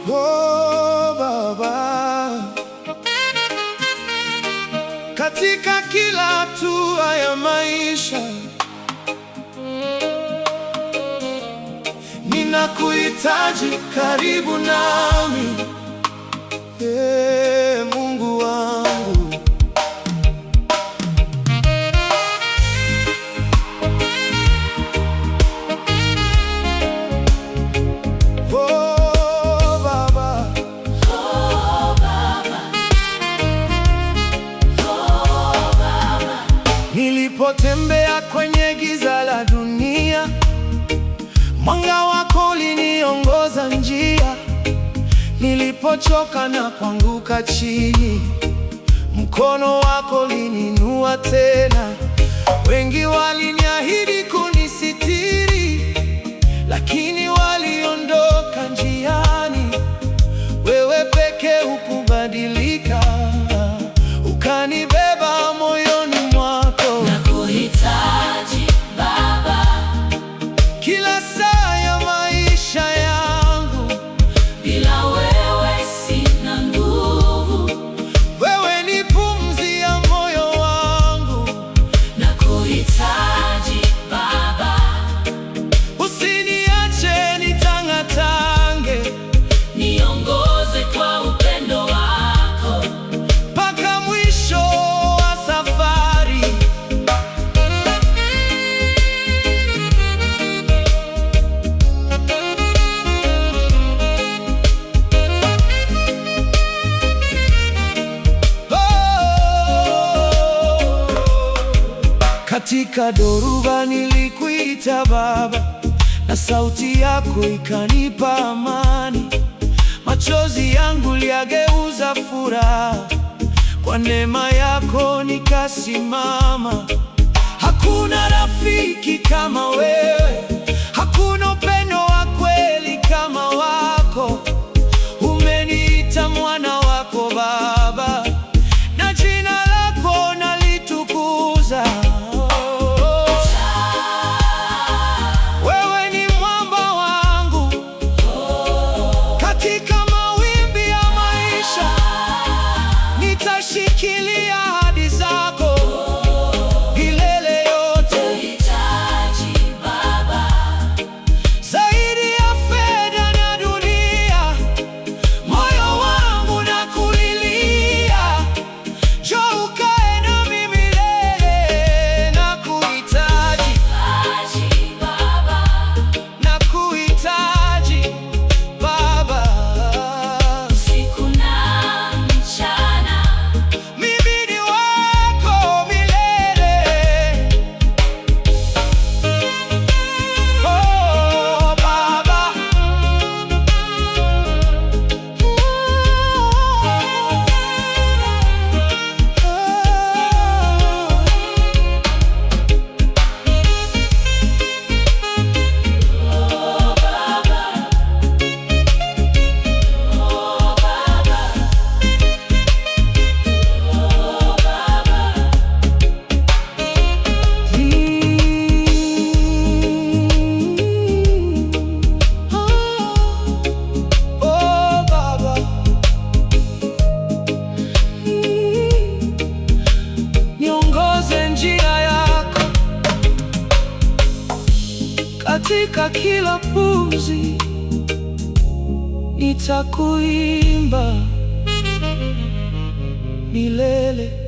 Oh Baba, katika kila hatua ya maisha ninakuhitaji karibu nami, Mungu wangu. Oh Baba, oh Baba, oh Baba. Nilipotembea kwenye giza la dunia, mwanga wako uliniongoza njia. Nilipochoka na kuanguka chini, mkono wako ulininua tena. Wengi waliniahidi kunisitiri, lakini waliondoka njiani. Wewe pekee hukubadilika, ukanibeba moyoni mwako. Nakuhitaji Baba, kila saa ya maisha yangu. bila wewe sina nguvu. Wewe ni pumzi ya moyo wangu. Nakuhitaji Baba, Usiniache nitangatange, niongoze kwa upendo wako mpaka mwisho wa safari. Katika dhoruba nilikuita Baba, na sauti yako ikanipa amani. Machozi yangu liyageuza furaha, kwa neema yako nikasimama. Hakuna rafiki kama wewe, hakuna upendo wa kweli kama wako. Umeniita mwana wako Baba, na jina lako nalitukuza. Wewe ni mwamba wangu, katika mawimbi ya maisha nitashikilia ahadi zako milele yote. Nakuhitaji Baba, Zaidi ya fedha na dunia, moyo wangu nakulilia. Njoo ukae nami milele. Nakuhitaji, Baba, nakuhitaji Baba. usiku na mchana. Mimi ni wako milele. Oh Baba, oh Baba, niongoze njia yako katika kila pumzi. Nitakuimba milele.